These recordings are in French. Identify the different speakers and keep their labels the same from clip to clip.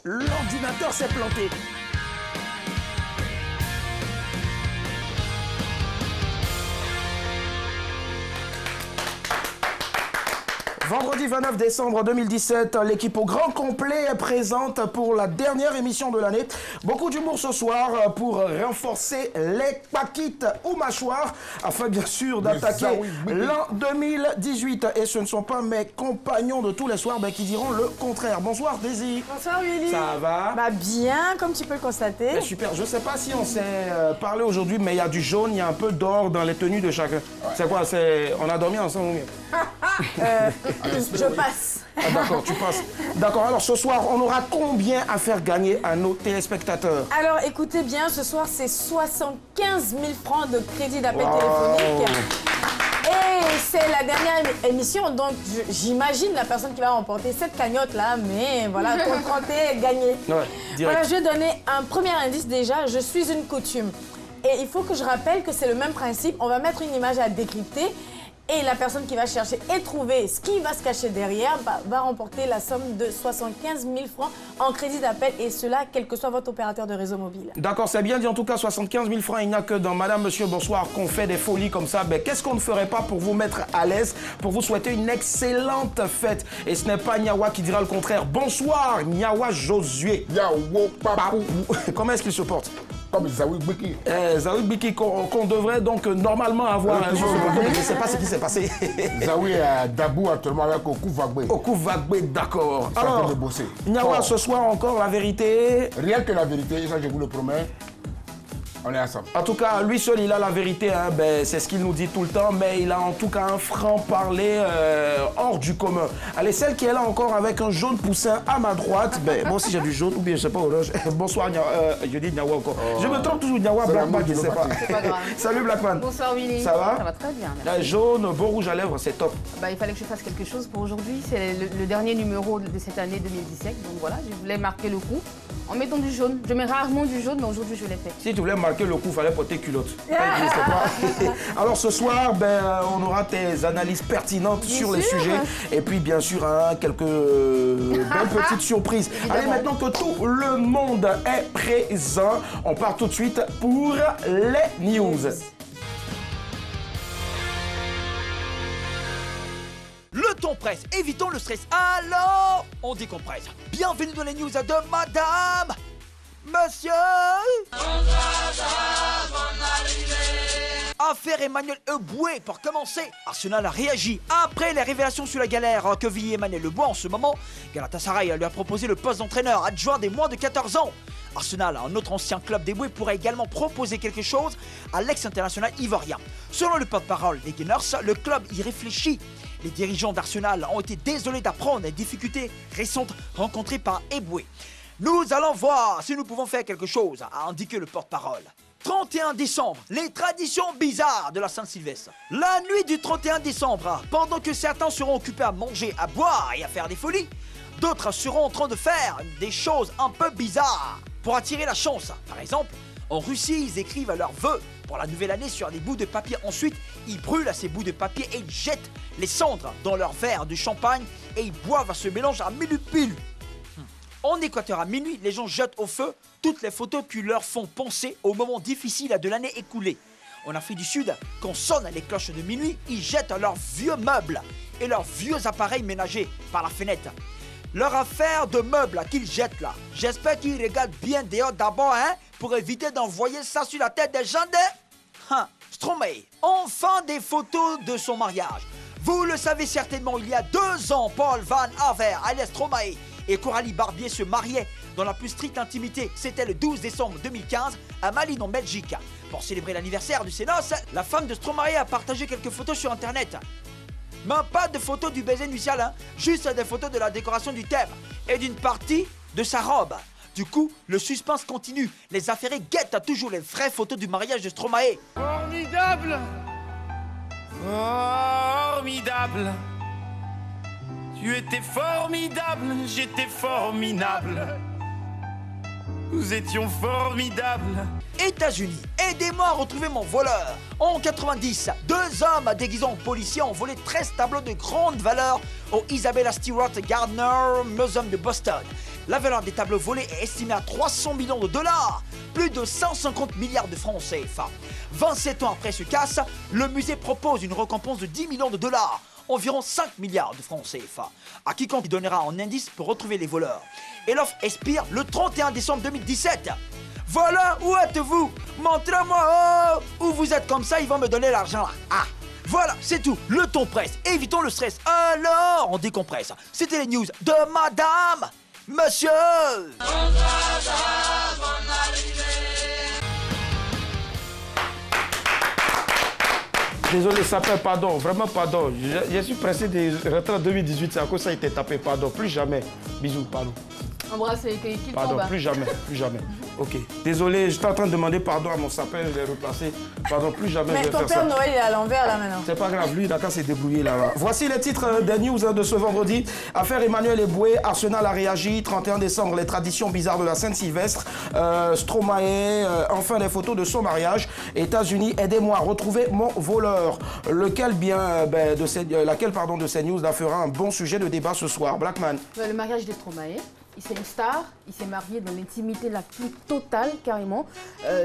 Speaker 1: L'ordinateur s'est planté. Vendredi 29 décembre 2017, l'équipe au grand complet est présente pour la dernière émission de l'année. Beaucoup d'humour ce soir pour renforcer les paquites ou mâchoires afin bien sûr d'attaquer l'an 2018. Et ce ne sont pas mes compagnons de tous les soirs qui diront le contraire. Bonsoir Daisy.
Speaker 2: Bonsoir Willy.
Speaker 1: Ça va?
Speaker 2: Bah bien, comme tu peux le constater.
Speaker 1: Mais super, je ne sais pas si on s'est parlé aujourd'hui, mais il y a du jaune, il y a un peu d'or dans les tenues de chacun. Ouais. C'est quoi? On a dormi ensemble ou bien?
Speaker 2: Je passe.
Speaker 1: Ah, d'accord, tu passes. D'accord, alors ce soir, on aura combien à faire gagner à nos téléspectateurs?
Speaker 2: Alors écoutez bien, ce soir c'est 75 000 francs de crédit d'appel téléphonique. Et c'est la dernière émission, donc j'imagine la personne qui va remporter cette cagnotte là, mais voilà, contrôlé et gagné.
Speaker 1: Ouais,
Speaker 2: voilà, je vais donner un premier indice déjà, je suis une coutume. Et il faut que je rappelle que c'est le même principe, on va mettre une image à décrypter. Et la personne qui va chercher et trouver ce qui va se cacher derrière va remporter la somme de 75 000 francs en crédit d'appel, et cela quel que soit votre opérateur de réseau mobile.
Speaker 1: D'accord, c'est bien dit. En tout cas, 75 000 francs, il n'y a que dans Madame, Monsieur, Bonsoir qu'on fait des folies comme ça. Ben, qu'est-ce qu'on ne ferait pas pour vous mettre à l'aise, pour vous souhaiter une excellente fête? Et ce n'est pas Niawa qui dira le contraire. Bonsoir, Niawa Josué.
Speaker 3: Yawo Papou.
Speaker 1: Comment est-ce qu'il se porte?
Speaker 3: Comme Zawi Biki.
Speaker 1: Zawi Biki qu'on devrait donc normalement avoir un jour. Je ne sais pas ce qui s'est passé.
Speaker 3: Zawi est Dabou actuellement avec Oku Vagbe.
Speaker 1: Oku Vagbe, d'accord. Alors,
Speaker 3: bosser.
Speaker 1: Niawa, ce soir encore, la vérité.
Speaker 3: Rien que la vérité, ça je vous le promets. On est ensemble.
Speaker 1: En tout cas, lui seul, il a la vérité, hein. Ben, c'est ce qu'il nous dit tout le temps, mais il a en tout cas un franc-parler hors du commun. Allez, celle qui est là encore avec un jaune poussin à ma droite, ben, moi aussi j'ai du jaune, ou bien je sais pas, bonsoir, je dis Niawa encore. Je me trompe toujours, Niawa, Blackman, je sais pas.
Speaker 4: C'est pas grave.
Speaker 1: Salut Blackman.
Speaker 4: Bonsoir Willy.
Speaker 1: Ça va?
Speaker 4: Ça va très bien. Merci.
Speaker 1: Jaune, beau rouge à lèvres, c'est top.
Speaker 4: Bah, il fallait que je fasse quelque chose pour aujourd'hui. C'est le dernier numéro de cette année 2017. Donc voilà, je voulais marquer le coup en mettant du jaune. Je mets rarement du jaune, mais aujourd'hui je l'ai fait.
Speaker 1: Si tu voulais marquer le coup, il fallait porter culotte. Alors ce soir, ben, on aura tes analyses pertinentes sur les sujets. Et puis bien sûr, quelques belles petites surprises. Allez, maintenant que tout le monde est présent, on part tout de suite pour les news.
Speaker 5: Le ton presse, évitons le stress. Alors, on décompresse. Bienvenue dans les news de Madame, Monsieur. Affaire Emmanuel Eboué pour commencer. Arsenal a réagi après les révélations sur la galère que vit Emmanuel Eboué en ce moment. Galatasaray lui a proposé le poste d'entraîneur adjoint des moins de 14 ans. Arsenal, un autre ancien club d'Eboué, pourrait également proposer quelque chose à l'ex-international ivoirien. Selon le porte-parole des Gunners, le club y réfléchit. Les dirigeants d'Arsenal ont été désolés d'apprendre les difficultés récentes rencontrées par Eboué. Nous allons voir si nous pouvons faire quelque chose, a indiqué le porte-parole. 31 décembre, les traditions bizarres de la Saint-Sylvestre. La nuit du 31 décembre, pendant que certains seront occupés à manger, à boire et à faire des folies, d'autres seront en train de faire des choses un peu bizarres pour attirer la chance. Par exemple, en Russie, ils écrivent leurs vœux pour la nouvelle année sur des bouts de papier. Ensuite, ils brûlent ces bouts de papier et ils jettent les cendres dans leur verre de champagne et ils boivent ce mélange à minuit pile. En Équateur, à minuit, les gens jettent au feu toutes les photos qui leur font penser au moment difficile de l'année écoulée. En Afrique du Sud, quand sonnent les cloches de minuit, ils jettent leurs vieux meubles et leurs vieux appareils ménagers par la fenêtre. Leur affaire de meubles qu'ils jettent là, j'espère qu'ils regardent bien dehors d'abord, hein, pour éviter d'envoyer ça sur la tête des gens de... Stromae. Enfin, des photos de son mariage. Vous le savez certainement, il y a 2 ans, Paul Van Haver, alias Stromae, et Coralie Barbier se mariaient dans la plus stricte intimité. C'était le 12 décembre 2015 à Malines en Belgique. Pour célébrer l'anniversaire de ses noces, la femme de Stromae a partagé quelques photos sur internet. Mais pas de photos du baiser nuptial, hein, juste des photos de la décoration du thème et d'une partie de sa robe. Du coup, le suspense continue. Les affairés guettent toujours les vraies photos du mariage de Stromae.
Speaker 6: Formidable! Formidable! Tu étais formidable, j'étais formidable. Nous étions formidables.
Speaker 5: États-Unis, aidez-moi à retrouver mon voleur. En 90, 2 hommes déguisés en policiers ont volé 13 tableaux de grande valeur au Isabella Stewart Gardner Museum de Boston. La valeur des tableaux volés est estimée à 300 millions de dollars, plus de 150 milliards de francs CFA. 27 ans après ce casse, le musée propose une récompense de 10 millions de dollars, environ 5 milliards de francs CFA, à quiconque il donnera un indice pour retrouver les voleurs. Et l'offre expire le 31 décembre 2017. Voilà, où êtes-vous? Montrez-moi où vous êtes, comme ça, ils vont me donner l'argent là. Ah, voilà, c'est tout, le temps presse, évitons le stress, alors on décompresse. C'était les news de Madame, Monsieur.
Speaker 1: Désolé, ça fait pardon, vraiment pardon. Je suis pressé de rentrer en 2018, c'est à cause ça a été tapé, pardon, plus jamais. Bisous, pardon.
Speaker 4: Embrassez l'équipe.
Speaker 1: Pardon, plus jamais, plus jamais. Ok. Désolé, j'étais en train de demander pardon à mon sapin, je l'ai replacé. Pardon, plus jamais
Speaker 2: Mais
Speaker 1: je vais
Speaker 2: ton
Speaker 1: faire
Speaker 2: Père
Speaker 1: ça.
Speaker 2: Noël est à l'envers là maintenant.
Speaker 1: C'est pas grave, lui, il a qu'à s'est débrouillé là. Voici les titres des news de ce vendredi. Affaire Emmanuel Eboué, Arsenal a réagi. 31 décembre, les traditions bizarres de la Saint-Sylvestre. Stromae, enfin des photos de son mariage. États-Unis, aidez-moi à retrouver mon voleur. Laquelle de ces news là fera un bon sujet de débat ce soir. Blackman.
Speaker 4: Le mariage de Stromae. C'est une star, il s'est marié dans l'intimité la plus totale, carrément.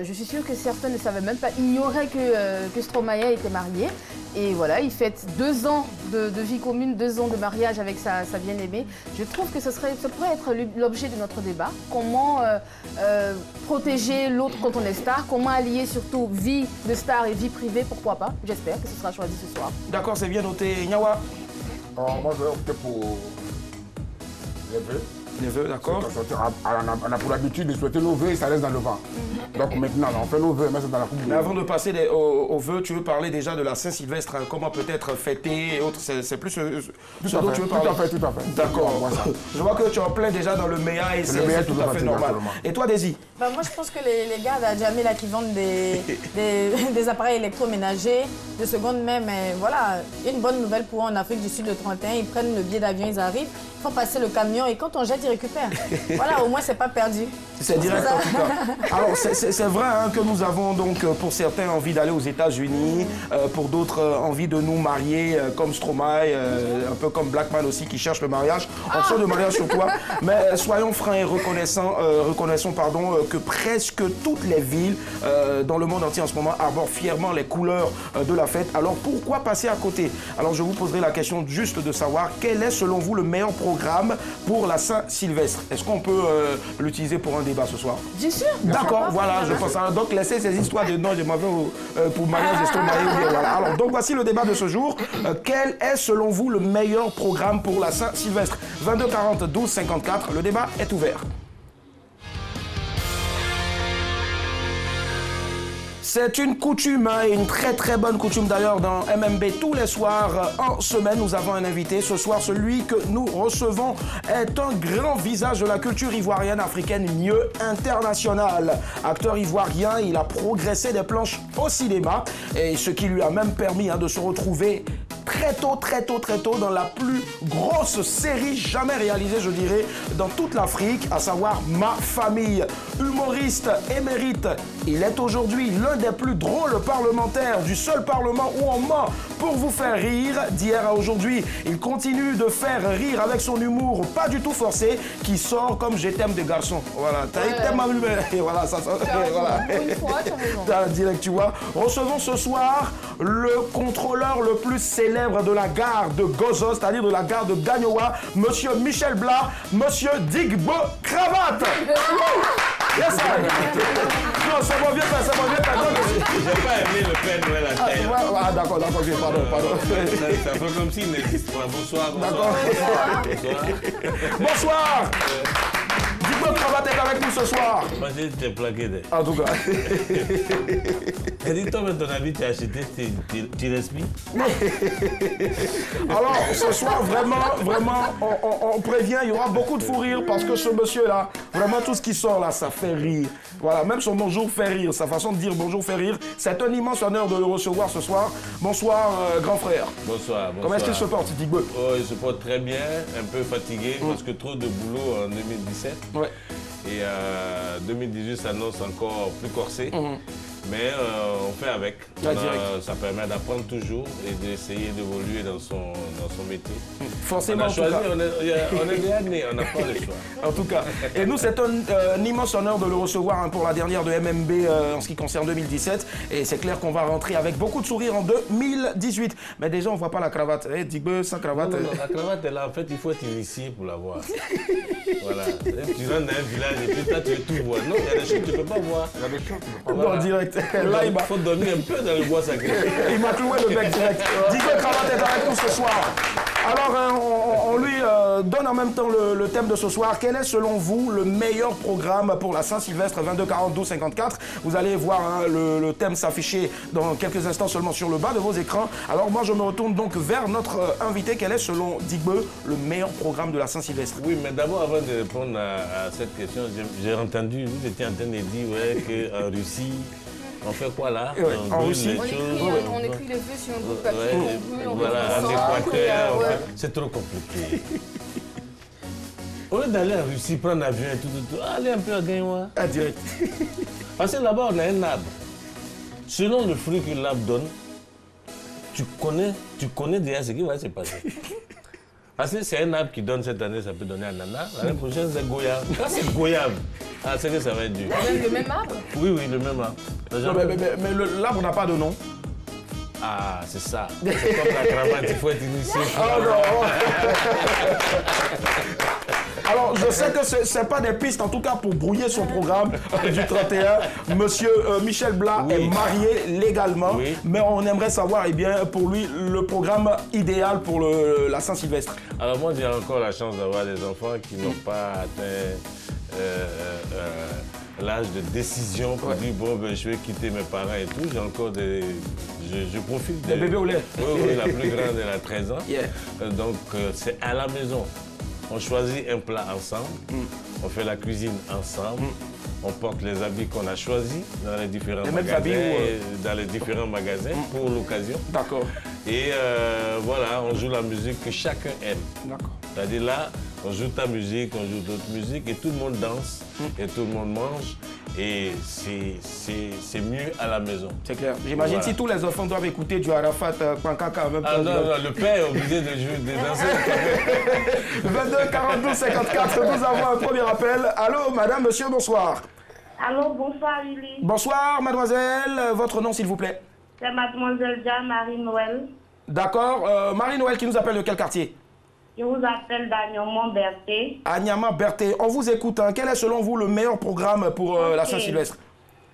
Speaker 4: Je suis sûre que certains ne savaient même pas, ignoraient que Stromae était marié. Et voilà, il fête 2 ans de vie commune, 2 ans de mariage avec sa bien-aimée. Je trouve que ça pourrait être l'objet de notre débat. Comment protéger l'autre quand on est star, comment allier surtout vie de star et vie privée, pourquoi pas. J'espère que ce sera choisi ce soir.
Speaker 1: D'accord, c'est bien noté. Nyawa.
Speaker 3: Moi, je vais opter pour les vœux.
Speaker 1: Les vœux, d'accord.
Speaker 3: On a pour l'habitude de souhaiter nos vœux et ça reste dans le vent. Donc maintenant, on fait nos vœux, mais c'est dans la coupe.
Speaker 1: Mais avant de passer aux vœux, tu veux parler déjà de la Saint-Sylvestre, comment peut-être fêter et autres, c'est plus ce dont tu veux parler.
Speaker 3: Tout à fait.
Speaker 1: D'accord. Je vois que tu es en plein déjà dans le méa et c'est tout à fait normal. Et toi, Daisy?
Speaker 2: Bah, moi, je pense que les gars d'Adjamé là qui vendent des appareils électroménagers de seconde main, mais voilà, une bonne nouvelle pour eux en Afrique du Sud le 31, ils prennent le billet d'avion, ils arrivent, ils font passer le camion et quand on jette, ils récupèrent. Voilà, au moins, c'est pas perdu.
Speaker 1: C'est direct en tout cas. Alors, c'est vrai hein, que nous avons donc, pour certains, envie d'aller aux États-Unis, pour d'autres, envie de nous marier, comme Stromae, un peu comme Blackman aussi, qui cherche le mariage. Option de mariage sur toi. Mais soyons francs et reconnaissons que presque toutes les villes dans le monde entier en ce moment arborent fièrement les couleurs de la fête. Alors, pourquoi passer à côté? Alors, je vous poserai la question juste de savoir quel est, selon vous, le meilleur programme pour la Saint-Sylvestre. Est-ce qu'on peut l'utiliser pour un débat ce soir?
Speaker 4: Bien sûr.
Speaker 1: D'accord, voilà, je pense. Donc, laissez ces histoires de non, je m'en vais pour mariage de Stromae. Voilà. Alors, donc, voici le débat de ce jour. Quel est, selon vous, le meilleur programme pour la Saint-Sylvestre? 22 40 12 54, le débat est ouvert. C'est une coutume, hein, et une très bonne coutume d'ailleurs dans MMB. Tous les soirs en semaine, nous avons un invité. Ce soir, celui que nous recevons est un grand visage de la culture ivoirienne, africaine, mieux internationale. Acteur ivoirien, il a progressé des planches au cinéma, et ce qui lui a même permis de se retrouver très tôt dans la plus grosse série jamais réalisée, je dirais, dans toute l'Afrique, à savoir Ma Famille. Humoriste émérite, il est aujourd'hui l'un des plus drôles parlementaires du seul parlement où on ment pour vous faire rire. D'hier à aujourd'hui, il continue de faire rire avec son humour pas du tout forcé, qui sort comme Je t'aime des garçons. Voilà, et voilà, ça sort. Voilà. Direct, tu vois. Recevons ce soir le contrôleur le plus célèbre de la gare de Gozo, c'est-à-dire de la gare de Gagnoa, Monsieur Michel Blas, Monsieur Digbo Cravate. Yes, non, ça va bien faire, ça va bien faire.
Speaker 7: J'ai pas aimé le Père Noël à terre.
Speaker 1: Ah, d'accord, pardon.
Speaker 7: C'est un peu comme s'il n'existe pas. Bonsoir.
Speaker 1: D'accord. Bonsoir. Digbo Cravate est avec nous ce soir.
Speaker 7: Moi, j'ai été plaqué.
Speaker 1: En tout cas.
Speaker 7: Et dis-toi, mais ton avis, tu as acheté, tu respires.
Speaker 1: Alors, ce soir, vraiment, on prévient, il y aura beaucoup de fou rire parce que ce monsieur-là, vraiment, tout ce qui sort là, ça fait rire. Voilà, même son bonjour fait rire, sa façon de dire bonjour fait rire. C'est un immense honneur de le recevoir ce soir. Bonsoir, grand frère.
Speaker 7: Bonsoir.
Speaker 1: Comment est-ce qu'il se porte, Digbo?
Speaker 7: Oh, il se porte très bien, un peu fatigué parce que trop de boulot en 2017.
Speaker 1: Ouais.
Speaker 7: Et 2018 s'annonce encore plus corsé. Mais on fait avec. Ça permet d'apprendre toujours et d'essayer d'évoluer dans son métier.
Speaker 1: Forcément,
Speaker 7: on a choisi, on est déjà né, on n'a pas le choix.
Speaker 1: En tout cas. Et nous, c'est un immense honneur de le recevoir pour la dernière de MMB en ce qui concerne 2017. Et c'est clair qu'on va rentrer avec beaucoup de sourires en 2018. Mais déjà, on ne voit pas la cravate. Digbe sans cravate.
Speaker 7: Non, la cravate est là. En fait, il faut être initié pour la voir. Voilà. Tu rentres dans un village et puis là, tu tout vois. Non, il y a des choses que tu ne peux pas voir.
Speaker 3: Il y a des choses que tu ne peux pas voir.
Speaker 1: En direct.
Speaker 7: Là, il faut dormir un peu dans le bois sacré.
Speaker 1: Il m'a cloué le bec direct. Digbe Cravate est avec nous ce soir. Alors, on lui donne en même temps le thème de ce soir. Quel est, selon vous, le meilleur programme pour la Saint-Sylvestre 22 42 54? Vous allez voir le thème s'afficher dans quelques instants seulement sur le bas de vos écrans. Alors, moi, je me retourne donc vers notre invité. Quel est, selon Digbe, le meilleur programme de la Saint-Sylvestre?
Speaker 7: Oui, mais d'abord, avant de répondre à cette question, j'ai entendu, vous étiez en train de dire qu'en Russie, on fait quoi là?
Speaker 1: En Russie,
Speaker 4: on écrit le vœu sur un bout de papier, on
Speaker 7: voilà,
Speaker 4: brûle,
Speaker 7: en Équateur,
Speaker 4: ouais.
Speaker 7: c'est trop compliqué. Au lieu d'aller en Russie, prendre l'avion et tout, allez un peu à Gaïwa.
Speaker 1: Ah, direct.
Speaker 7: Parce que là-bas, on a un arbre. Selon le fruit que l'arbre donne, tu connais déjà ce qui va se passer. Parce que c'est un arbre qui donne cette année, ça peut donner ananas. L'année prochaine, c'est goyave. Quand c'est goyave, c'est que ça va être dur.
Speaker 4: Le même arbre?
Speaker 7: Oui, le même arbre.
Speaker 1: Non, mais l'arbre n'a pas de nom.
Speaker 7: Ah, c'est ça. C'est comme la cravate, il faut être initié.
Speaker 1: Oh non. Alors, je sais que ce n'est pas des pistes, en tout cas pour brouiller son programme du 31. Monsieur Michel Blas est marié légalement, mais on aimerait savoir, pour lui, le programme idéal pour la Saint-Sylvestre.
Speaker 7: Alors moi, j'ai encore la chance d'avoir des enfants qui n'ont pas atteint l'âge de décision pour dire, bon, ben, je vais quitter mes parents et tout. J'ai encore des... Je profite
Speaker 1: des bébés au lait.
Speaker 7: Oui, la plus grande, elle a 13 ans. Donc, c'est à la maison. On choisit un plat ensemble, on fait la cuisine ensemble, on porte les habits qu'on a choisis dans les différents magasins, pour l'occasion.
Speaker 1: D'accord.
Speaker 7: Et voilà, on joue la musique que chacun aime.
Speaker 1: D'accord.
Speaker 7: C'est-à-dire là, on joue ta musique, on joue d'autres musiques et tout le monde danse et tout le monde mange. Et c'est mieux à la maison.
Speaker 1: C'est clair. J'imagine si tous les enfants doivent écouter du Arafat, Pankaka en même temps.
Speaker 7: Ah non, le père est obligé de jouer des danser.
Speaker 1: 22 42 54, nous avons un premier appel. Allô, madame, monsieur, bonsoir.
Speaker 8: Allô, bonsoir, Lily.
Speaker 1: Bonsoir, mademoiselle. Votre nom, s'il vous plaît?
Speaker 8: C'est mademoiselle Jeanne Marie-Noël.
Speaker 1: D'accord. Marie-Noël qui nous appelle de quel quartier?
Speaker 8: Je vous appelle d'Agnaman-Berthet.
Speaker 1: Agnaman-Berthet. On vous écoute. Hein. Quel est selon vous le meilleur programme pour la Saint-Sylvestre?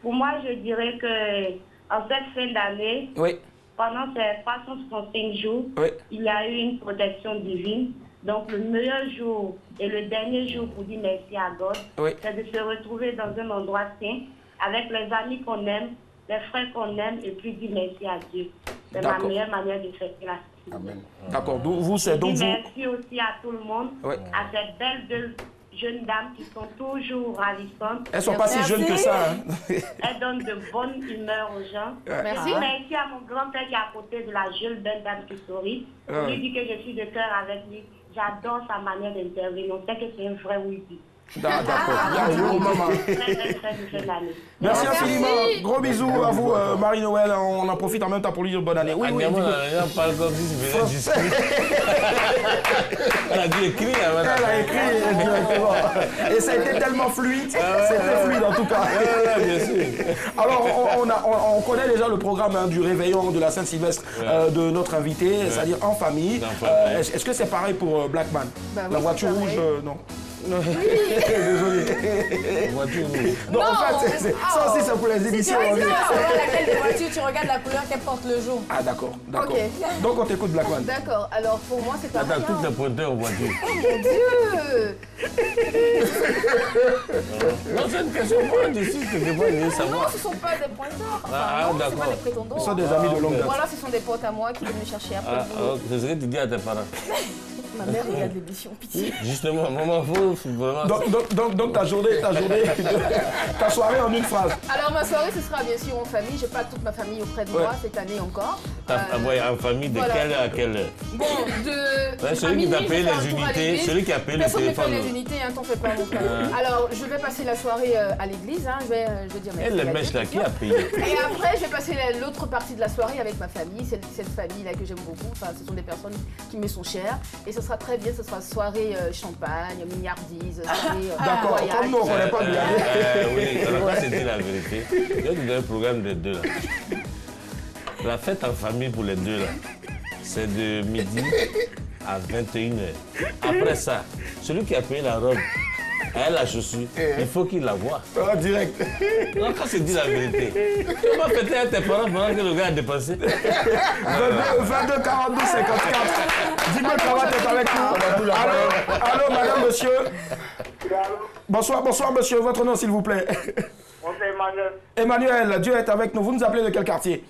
Speaker 8: Pour moi, je dirais que en cette fin d'année, pendant ces 365 jours, il y a eu une protection divine. Donc le meilleur jour et le dernier jour pour dire merci à God, c'est de se retrouver dans un endroit saint avec les amis qu'on aime, les frères qu'on aime et puis dire merci à Dieu. C'est ma meilleure manière de faire la
Speaker 1: Amen. D'accord. Vous, c'est donc vous.
Speaker 8: Merci aussi à tout le monde, à ces belles deux jeunes dames qui sont toujours ravissantes.
Speaker 1: Elles sont pas si jeunes que ça. Hein.
Speaker 8: Elles donnent de bonne humeur aux gens.
Speaker 4: Merci.
Speaker 8: Merci à mon grand-père qui est à côté de la jeune belle dame qui sourit. Je lui dis que je suis de cœur avec lui. J'adore sa manière d'intervenir. On sait que c'est un vrai oui.
Speaker 1: D'accord. Merci infiniment. Gros bisous à vous, Marie-Noël. On en profite en même temps pour lui dire bonne année. Oui,
Speaker 7: on parle comme si elle a dû écrire.
Speaker 1: Elle a écrit directement. Et ça a été tellement fluide. C'était fluide en tout cas.
Speaker 7: Bien sûr.
Speaker 1: Alors, on connaît déjà le programme du réveillon de la Saint-Sylvestre de notre invité, c'est-à-dire en famille. Est-ce que c'est pareil pour Blackman? La voiture rouge, non. Désolé.
Speaker 2: Non,
Speaker 1: en fait, ça aussi, c'est pour les émissions.
Speaker 2: Si tu regardes laquelle des voitures, tu regardes la couleur qu'elle porte le jour.
Speaker 1: Ah, d'accord.
Speaker 4: Okay.
Speaker 1: Donc, on t'écoute, Blackman.
Speaker 4: D'accord. Alors, pour moi, c'est pas
Speaker 7: Attends, toutes les pointeurs aux voitures.
Speaker 4: Oh mon Dieu.
Speaker 7: Non, c'est une question. Moi, je suis que des fois, je veux savoir.
Speaker 4: Non, ce ne sont pas des pointeurs.
Speaker 7: Ah,
Speaker 4: non, ce ne sont pas
Speaker 7: d'accord.
Speaker 4: des prétendants.
Speaker 1: Ce sont des amis de longue date.
Speaker 4: Voilà, ce sont des potes à moi qui viennent me chercher après.
Speaker 7: C'est ce que tu dis à tes parents.
Speaker 4: Ma mère regarde l'émission, pitié.
Speaker 7: Justement, maman, faut vraiment...
Speaker 1: Donc ta journée, ta soirée en une phrase.
Speaker 4: Alors ma soirée, ce sera bien sûr en famille. J'ai pas toute ma famille auprès de moi cette année encore.
Speaker 7: En famille, de quelle à quelle heure?
Speaker 4: Bon, de
Speaker 7: celui qui t'a payé les unités, celui qui a payé le téléphone.
Speaker 4: Personne ne paye les unités, hein, t'en fais pas mon frère. Alors, je vais passer la soirée à l'église, hein, je vais dire merci.
Speaker 7: Et les mèches là, qui a payé?
Speaker 4: Et après, je vais passer l'autre partie de la soirée avec ma famille, cette famille-là que j'aime beaucoup. Enfin, ce sont des personnes qui me sont chères. Et ce sera très bien, ce sera soirée champagne, milliardise,
Speaker 1: d'accord, comme nous, on ne connaît pas bien.
Speaker 7: Oui, on va se dire la vérité. Je vais te donner un programme des deux là. La fête en famille pour les deux là, c'est de midi à 21h. Après ça, celui qui a payé la robe, elle la chaussure, il faut qu'il la voie.
Speaker 1: Ah, direct.
Speaker 7: Non, quand c'est dit la vérité. Tu vas fêter à tes parents pendant que le gars a dépensé.
Speaker 1: 22 42 54. Dis-moi comment tu es avec nous. Allô, madame, monsieur. Bonsoir, monsieur. Votre nom, s'il vous plaît.
Speaker 9: Moi, c'est Emmanuel.
Speaker 1: Emmanuel, Dieu est avec nous. Vous nous appelez de quel quartier?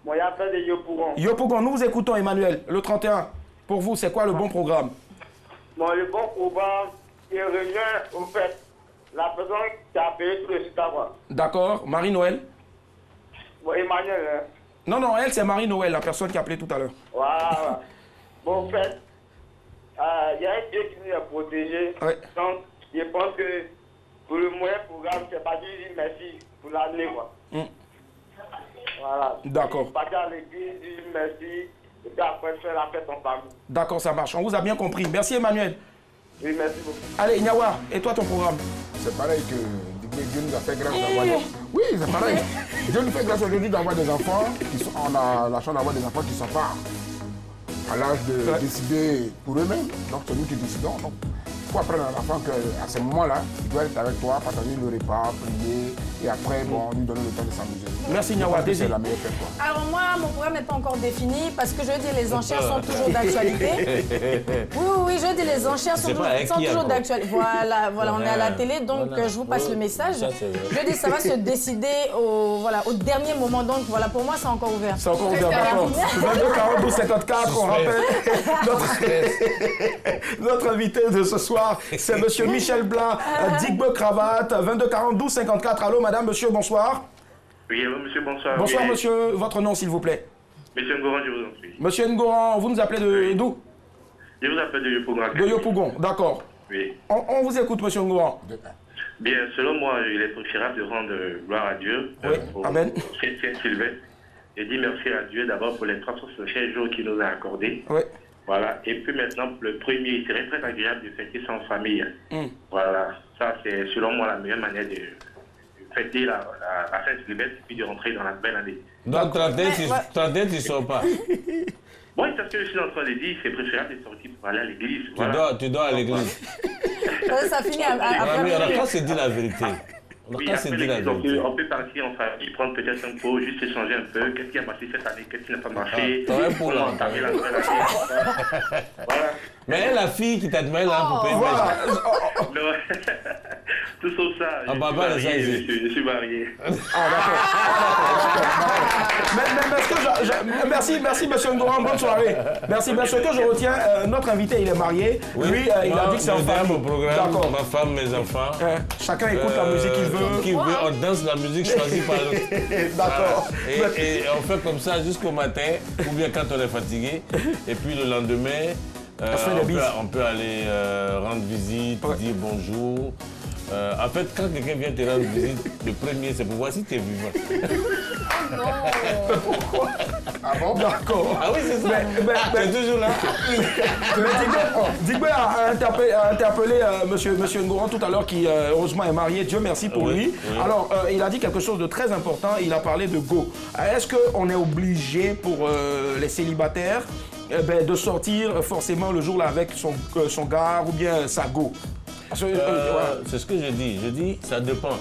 Speaker 9: Moi, j'appelle de Yopougon.
Speaker 1: Yopougon, nous vous écoutons, Emmanuel. Le 31, pour vous, c'est quoi le bon programme?
Speaker 9: Bon, le bon programme, il revient au fait. La personne qui a payé tout le site à moi.
Speaker 1: D'accord. Marie-Noël?
Speaker 9: Bon, Emmanuel, hein.
Speaker 1: Non, elle, c'est Marie-Noël, la personne qui a appelé tout à l'heure.
Speaker 9: Voilà. Bon, en fait, il y a un Dieu qui nous a protégés.
Speaker 1: Ouais.
Speaker 9: Donc, je pense que pour le moyen programme, c'est pas dire merci pour l'année, quoi. Voilà.
Speaker 1: D'accord.
Speaker 9: Partir à l'église, dire merci, et puis après faire la fête en famille.
Speaker 1: D'accord, ça marche. On vous a bien compris. Merci, Emmanuel.
Speaker 9: Oui, merci beaucoup.
Speaker 1: Allez, Nyawa, et toi, ton programme?
Speaker 3: C'est pareil que Dieu nous a fait grâce d'avoir des... Oui, c'est pareil. Dieu nous fait grâce aujourd'hui d'avoir des enfants qui sont... On a la chance d'avoir des enfants qui ne sont pas à l'âge de décider pour eux-mêmes. Donc c'est nous qui décidons. Donc il faut apprendre à l'enfant qu'à ce moment-là, il doit être avec toi, partager le repas, prier, et après, bon, lui donner le temps de s'amuser.
Speaker 1: Merci, Nyawa.
Speaker 3: C'est la meilleure fête, quoi.
Speaker 2: Alors moi, mon programme n'est pas encore défini parce que je veux dire, les enchères sont toujours d'actualité. Oui, je veux dire, les enchères sont toujours d'actualité. Voilà, on est à la télé, donc je vous passe le message. Je veux dire, ça va se décider au dernier moment, donc voilà, pour moi, c'est encore ouvert.
Speaker 1: C'est encore ouvert, d'accord. 22 42 54, on rappelle notre invité de ce soir, c'est monsieur Michel Blanc, Digbe Cravate, 22 42 54. Allô, madame, monsieur, bonsoir.
Speaker 10: Oui, allô, monsieur, bonsoir.
Speaker 1: Bonsoir,
Speaker 10: oui.
Speaker 1: monsieur. Votre nom, s'il vous plaît.
Speaker 10: Monsieur Ngoran, je vous en prie.
Speaker 1: Monsieur Ngoran, vous nous appelez d'où?
Speaker 10: Je vous appelle de Yopougon.
Speaker 1: De Yopougon, d'accord.
Speaker 10: Oui.
Speaker 1: On vous écoute, monsieur Ngoran.
Speaker 10: Bien, selon moi, il est préférable de rendre gloire à Dieu.
Speaker 1: Oui, amen.
Speaker 10: Saint-Sylvestre. Et dire merci à Dieu d'abord pour les 365 jours qu'il nous a accordés.
Speaker 1: Oui.
Speaker 10: Voilà. Et puis maintenant, le premier, il serait très agréable de fêter ça en famille. Voilà. Ça, c'est selon moi la meilleure manière de fêter la Saint-Sylvestre et puis de rentrer dans la belle année.
Speaker 7: Donc 31, tu ne sors pas.
Speaker 10: Oui, c'est ce que je suis en train de dire, c'est préférable de sortir pour aller à l'église.
Speaker 7: Tu dois à l'église.
Speaker 2: Ça finit après.
Speaker 7: Oui, on n'a pas se dire la vérité.
Speaker 10: Oui, après l'église, on peut partir en famille, prendre peut-être un pot, juste échanger un peu. Qu'est-ce qui a marché cette année, qu'est-ce qui n'a pas marché.
Speaker 7: Voilà. Mais la fille qui t'a demandé là pour payer.
Speaker 1: Voilà.
Speaker 10: Tout sauf ça. Je suis marié.
Speaker 1: Merci, monsieur Ngoran, bonne soirée. Merci. Ce que je retiens, notre invité, il est marié.
Speaker 7: Oui.
Speaker 1: Lui, il a dit que c'est en famille.
Speaker 7: Mon programme, ma femme, mes enfants.
Speaker 1: Chacun écoute la musique qu'il veut.
Speaker 7: On danse la musique choisie par l'autre.
Speaker 1: D'accord.
Speaker 7: Et on fait comme ça jusqu'au matin, ou bien quand on est fatigué. Et puis le lendemain, on peut aller rendre visite, dire bonjour. En fait, quand quelqu'un vient te rendre visite, le premier, c'est pour voir si tu es vivant.
Speaker 1: Pourquoi? Ah bon? D'accord.
Speaker 7: Ah oui, c'est ça. Tu es toujours là.
Speaker 1: Digbe a interpellé monsieur Ngoran tout à l'heure, qui heureusement est marié. Dieu merci pour lui. Oui. Alors, il a dit quelque chose de très important. Il a parlé de go. Est-ce qu'on est obligé pour les célibataires de sortir forcément le jour-là avec son gars ou bien sa go?
Speaker 7: C'est ce que je dis. Je dis, ça dépend.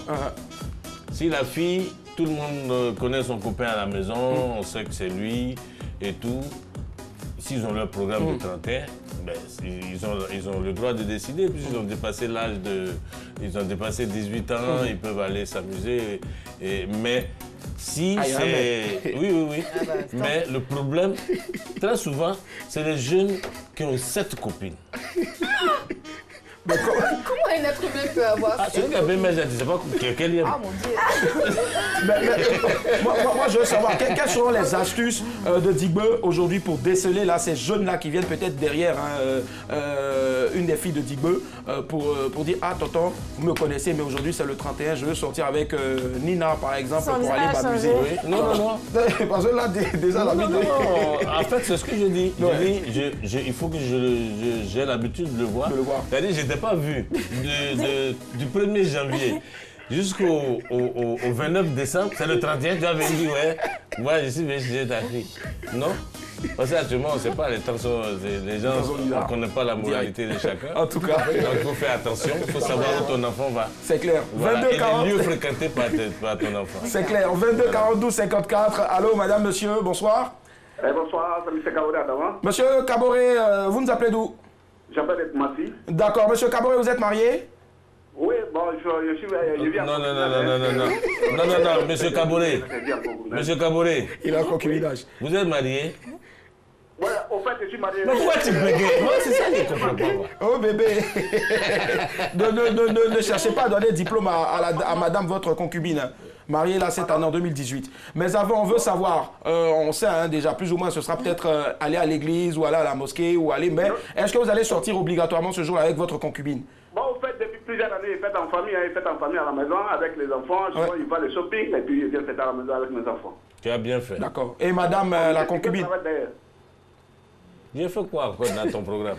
Speaker 7: Si la fille, tout le monde connaît son copain à la maison, on sait que c'est lui et tout. S'ils ont leur programme de 31, ben, ils ont le droit de décider, puisqu'ils ont dépassé l'âge de... Ils ont dépassé 18 ans, ils peuvent aller s'amuser. Mais si c'est... Oui. Mais le problème, très souvent, c'est les jeunes qui ont 7 copines.
Speaker 4: Comment un être humain peut avoir ça?
Speaker 7: Celui qui a fait mes je ne sais pas quel lien.
Speaker 4: Ah mon Dieu.
Speaker 1: Moi, je veux savoir, quelles sont les astuces de Digbe aujourd'hui pour déceler là, ces jeunes-là qui viennent peut-être derrière une des filles de Digbe pour dire « Ah, tonton, vous me connaissez, mais aujourd'hui c'est le 31, je veux sortir avec Nina, par exemple, pour aller m'amuser. »
Speaker 7: Non.
Speaker 1: Parce que là, déjà, la vie
Speaker 7: de... En fait, c'est ce que je dis. Il faut que j'ai l'habitude de le voir. C'est-à-dire, je n'étais pas vu du 1er janvier jusqu'au 29 décembre. C'est le 31, tu avais dit, ouais, moi je suis venu ta fille. Non? Parce qu'actuellement, on ne sait pas, les temps sont, les gens, on ne connaît pas la moralité de chacun.
Speaker 1: En tout cas.
Speaker 7: Donc il faut faire attention, il faut savoir où ton enfant va.
Speaker 1: C'est clair.
Speaker 7: Voilà. 22, 40... Et les lieux fréquentés par ton enfant.
Speaker 1: C'est clair. 22 42 54. Allô, madame, monsieur, bonsoir.
Speaker 9: Bonsoir, c'est M. Kaboré Adama.
Speaker 1: Monsieur Kaboré, vous nous appelez d'où?
Speaker 9: J'appelle Massi.
Speaker 1: D'accord. Monsieur Kaboré, vous êtes marié?
Speaker 9: Oui, bon, je viens.
Speaker 7: Non, monsieur Kaboré. Monsieur Kaboré.
Speaker 1: Il a un concubinage.
Speaker 7: Vous êtes marié?
Speaker 9: Ouais, au fait, je suis marié.
Speaker 7: Mais pourquoi tu bégayes? Moi, c'est ça que je ne comprends pas.
Speaker 1: Oh bébé. Ne cherchez pas à donner diplôme à madame votre concubine. Mariée là cette année en 2018. Mais avant, on veut savoir, on sait déjà plus ou moins, ce sera peut-être aller à l'église ou aller à la mosquée ou aller, mais est-ce que vous allez sortir obligatoirement ce jour-là avec votre concubine?
Speaker 9: Bon, au fait, depuis plusieurs années, il fait en famille, à la maison avec les enfants. Il va le shopping et puis il vient faire à la maison avec mes enfants.
Speaker 7: Tu as bien fait.
Speaker 1: D'accord. Et madame la concubine?
Speaker 7: J'ai fait quoi encore dans ton programme?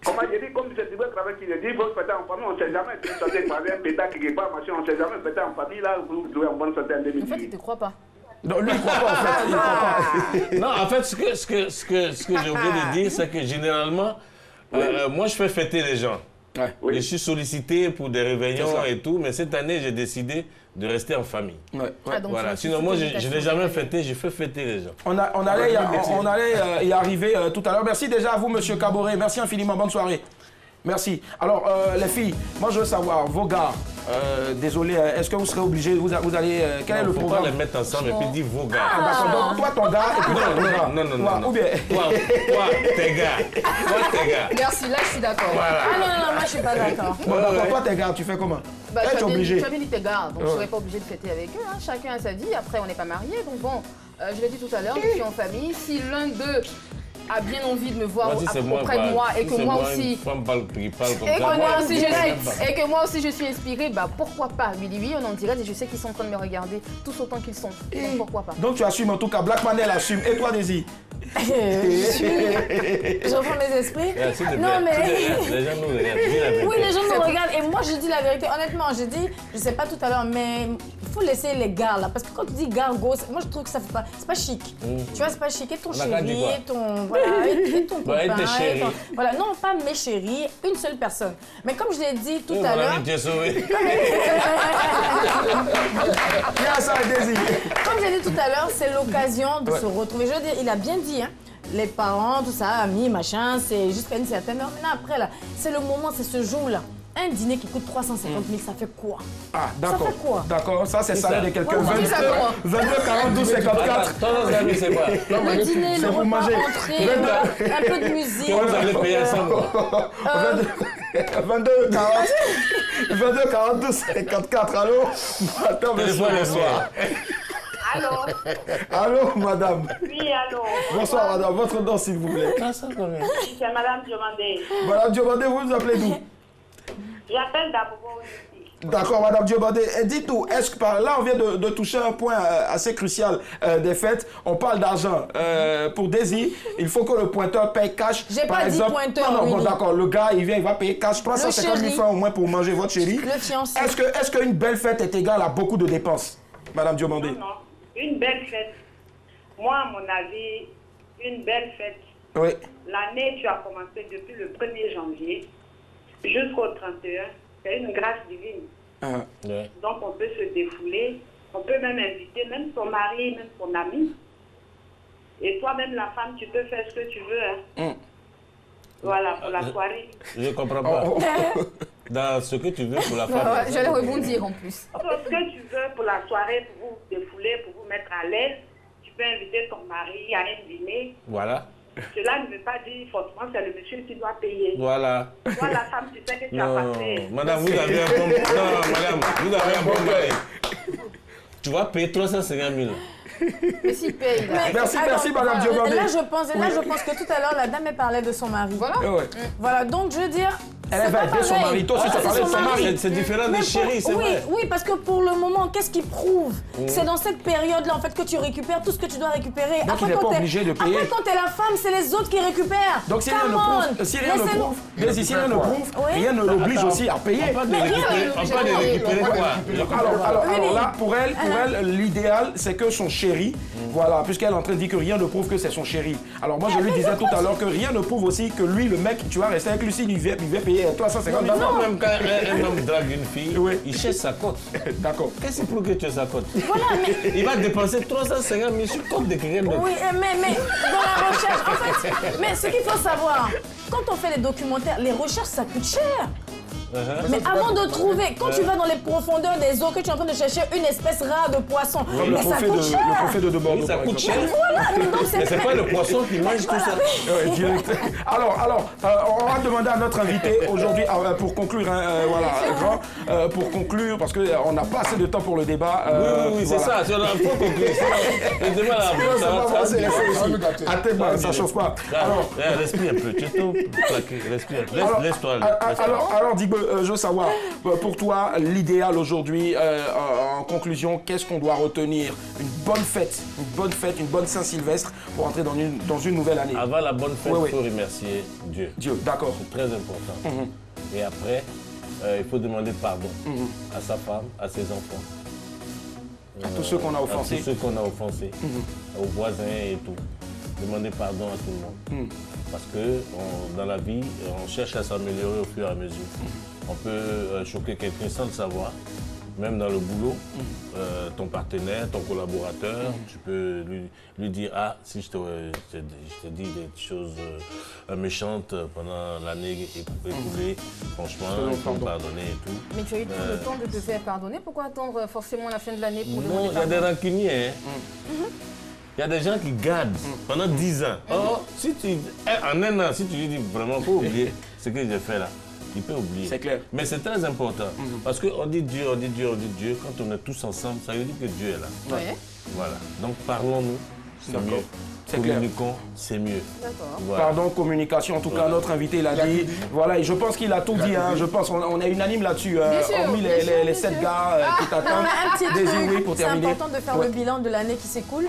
Speaker 9: Comment j'ai dit, comme c'est le travail qu'il a dit, il faut fêter en famille, on ne sait jamais. Si vous sortez par un pétard quelque part, machin, on ne sait jamais fêter en famille, là, vous jouez en bonne santé en 2018.
Speaker 4: En fait, il ne te croit pas.
Speaker 1: Non, lui, il ne croit pas, en fait. Il croit pas.
Speaker 7: Non, en fait, ce que j'ai oublié de dire, c'est que généralement, moi, je fais fêter les gens.
Speaker 1: Ouais.
Speaker 7: Je suis sollicité pour des réveillons et tout, mais cette année, j'ai décidé de rester en famille.
Speaker 1: Ouais.
Speaker 4: Ah, donc
Speaker 7: voilà. Sinon, moi, je n'ai jamais fêté, je fais fêter les gens.
Speaker 1: On allait y arriver tout à l'heure. Merci déjà à vous, monsieur Kaboré. Merci infiniment. Bonne soirée. Merci. Alors, les filles, moi, je veux savoir, vos gars, désolé, est-ce que vous serez obligés, vous allez, quel est le programme?
Speaker 7: Faut pas les mettre ensemble et puis dire vos gars.
Speaker 1: Ah, d'accord. Donc, toi, ton gars, et puis
Speaker 7: non.
Speaker 1: Ou bien...
Speaker 7: Toi, tes gars.
Speaker 4: Merci, là, je suis d'accord.
Speaker 7: Voilà.
Speaker 2: Ah non, moi, je ne suis pas d'accord.
Speaker 1: Bon, d'accord. Toi, tes gars, tu fais comment?
Speaker 4: Bah,
Speaker 1: tu es obligé.
Speaker 4: Tu as bien dit tes gars, donc je ne serais pas obligé de fêter avec eux. Hein. Chacun a sa vie, après on n'est pas mariés. Donc bon, je l'ai dit tout à l'heure, je suis en famille. Si l'un d'eux a bien envie de me voir auprès de moi et que moi aussi... Et que moi aussi je suis inspirée, bah pourquoi pas? Oui, on en dirait et je sais qu'ils sont en train de me regarder tous autant qu'ils sont. Donc pourquoi pas?
Speaker 1: Donc tu assumes en tout cas, Black Manel assume. Et toi, Daisy?
Speaker 2: Je reprends mes esprits. Non, mais...
Speaker 7: Les gens nous regardent.
Speaker 2: Oui, les gens nous regardent. Et moi, je dis la vérité. Honnêtement, je dis, je sais pas tout à l'heure, mais il faut laisser les gars là. Parce que quand tu dis gars, go, moi je trouve que ça fait pas. C'est pas chic. Tu vois, c'est pas chic. Et ton chéri, et ton. Voilà, et ton copain. Voilà, non, pas mes chéris, une seule personne. Mais comme je l'ai dit tout à l'heure. Comme j'ai dit tout à l'heure, c'est l'occasion de se retrouver. Je veux dire, il a bien dit, hein. Les parents, tout ça, amis, machin, c'est jusqu'à une certaine heure. Maintenant, après, là, c'est le moment, c'est ce jour-là. Un dîner qui coûte 350 000, ça fait quoi?
Speaker 1: Ah, d'accord.
Speaker 2: Ça fait quoi?
Speaker 1: D'accord, ça c'est ça de quelqu'un.
Speaker 4: 22,
Speaker 1: 42, 54.
Speaker 2: Le dîner, le repas, entrée, un peu de musique.
Speaker 7: Vous allez payer ensemble.
Speaker 1: 22, 42, 54. Allô? Attends,
Speaker 7: téléphone le soir.
Speaker 8: Allô?
Speaker 1: Allô, madame?
Speaker 8: Oui, allô.
Speaker 1: Bonsoir, madame. Votre nom, s'il vous plaît.
Speaker 8: C'est madame Diomandé.
Speaker 1: Madame Diomandé, vous nous appelez d'où?
Speaker 8: J'appelle d'abord ici.
Speaker 1: D'accord, madame Diomandé. Dites-nous, est-ce que là, on vient de toucher un point assez crucial des fêtes. On parle d'argent. Pour Daisy, il faut que le pointeur paye cash.
Speaker 2: J'ai pas dit pointeur,
Speaker 1: non, bon, d'accord. Le gars, il vient, il va payer cash 350 000 francs au moins pour manger votre chéri.
Speaker 2: Le fiancé.
Speaker 1: Est-ce qu'une belle fête est égale à beaucoup de dépenses, madame Diomandé?
Speaker 8: Non. Une belle fête. Moi, à mon avis, une belle fête.
Speaker 1: Oui.
Speaker 8: L'année, tu as commencé depuis le 1er janvier jusqu'au 31. C'est une grâce divine. Donc, on peut se défouler. On peut même inviter même son mari, même son ami. Et toi-même, la femme, tu peux faire ce que tu veux. Hein. Voilà, pour la soirée.
Speaker 7: Je ne comprends pas. Dans ce que tu veux pour la femme.
Speaker 4: J'allais rebondir en plus.
Speaker 8: Ce que tu veux pour la soirée, pour vous défouler, pour vous mettre à l'aise, tu peux inviter ton mari à un dîner.
Speaker 7: Voilà.
Speaker 8: cela ne veut pas dire forcément que c'est le monsieur qui doit payer.
Speaker 7: Voilà.
Speaker 8: Toi, la femme, tu sais que tu as passé.
Speaker 7: Madame, vous avez un bon... Non, madame, vous avez un bon mari. Tu vas payer 350 000.
Speaker 4: Mais s'il paye, là.
Speaker 1: Merci, Madame Diogandé.
Speaker 2: Là, je pense que tout à l'heure, la dame, elle parlait de son mari.
Speaker 4: Voilà.
Speaker 2: Voilà, donc je veux dire...
Speaker 1: Elle va aider son mari. Toi aussi, tu parlais de son mari.
Speaker 7: C'est différent des chéris, c'est vrai.
Speaker 2: Oui, parce que pour le moment, qu'est-ce qui prouve? C'est dans cette période-là, en fait, que tu récupères tout ce que tu dois récupérer.
Speaker 1: Donc, il n'est pas obligé de payer.
Speaker 2: Après, quand t'es la femme, c'est les autres qui récupèrent.
Speaker 1: Donc, si rien ne prouve, rien ne l'oblige aussi à payer.
Speaker 7: On parle de récupérer quoi?
Speaker 1: Alors là, pour elle, l'idéal, c'est que son chéri, voilà, puisqu'elle est en train de dire que rien ne prouve que c'est son chéri. Alors moi, je lui disais tout à l'heure que rien ne prouve aussi que lui, le mec, tu vas rester avec lui s'il vient payer 350 000.
Speaker 7: Non, même quand un homme drague une fille, il cherche sa cote.
Speaker 1: D'accord.
Speaker 7: Qu'est-ce qui prouve que tu as sa cote?
Speaker 2: Voilà, mais...
Speaker 7: Il va dépenser 350 000 sur compte de quelqu'un d'autre.
Speaker 2: Oui, mais dans la recherche, en fait, mais ce qu'il faut savoir, quand on fait les documentaires, les recherches, ça coûte cher. Mais avant de trouver, quand tu vas dans les profondeurs des eaux, que tu es en train de chercher une espèce rare de poisson, mais ça coûte cher.
Speaker 1: Le trophée de Bordeaux,
Speaker 7: ça coûte cher.
Speaker 2: Voilà,
Speaker 7: mais c'est pas le poisson qui mange tout ça.
Speaker 1: Direct. Alors, on va demander à notre invité aujourd'hui, pour conclure, pour conclure, parce qu'on n'a pas assez de temps pour le débat.
Speaker 7: Oui, c'est ça, il faut conclure.
Speaker 1: À tes mains, ça ne chauffe pas.
Speaker 7: Alors, respire un peu, tu es tout plaqué, respire. Laisse-toi.
Speaker 1: Alors, Digbe, je veux savoir, pour toi, l'idéal aujourd'hui, en conclusion, qu'est-ce qu'on doit retenir? Une bonne fête, une bonne Saint-Sylvestre pour entrer dans une nouvelle année.
Speaker 7: Avant la bonne fête, il faut remercier Dieu.
Speaker 1: Dieu, d'accord.
Speaker 7: C'est très important. Et après, il faut demander pardon à sa femme, à ses enfants.
Speaker 1: À tous ceux qu'on a offensés.
Speaker 7: À tous ceux qu'on a offensés, aux voisins et tout. Demander pardon à tout le monde. Parce que dans la vie, on cherche à s'améliorer au fur et à mesure. On peut choquer quelqu'un sans le savoir. Même dans le boulot, ton partenaire, ton collaborateur, tu peux lui dire « Ah, si je te dis des choses méchantes pendant l'année écoulée, franchement, il faut me pardonner et tout. »
Speaker 4: Mais tu as eu le temps de te faire pardonner. Pourquoi attendre forcément la fin de l'année pour demander pardon?
Speaker 7: Non, il y a des rancuniers. Il y a des gens qui gardent pendant 10 ans. Or, en un an, si tu lui dis vraiment, il faut oublier ce que j'ai fait là. Il peut oublier.
Speaker 1: C'est clair.
Speaker 7: Mais c'est très important. Parce qu'on dit Dieu, on dit Dieu, on dit Dieu. Quand on est tous ensemble, ça veut dire que Dieu est là.
Speaker 4: Ouais.
Speaker 7: Voilà. Donc parlons-nous, c'est mieux. Communiquons, c'est mieux.
Speaker 1: Voilà. Pardon, communication. En tout cas, notre invité l'a dit. Voilà, et je pense qu'il a tout dit. Je pense qu'on est unanime là-dessus. Hormis les 7 gars qui t'attendent.
Speaker 2: C'est important de faire le bilan de l'année qui s'écoule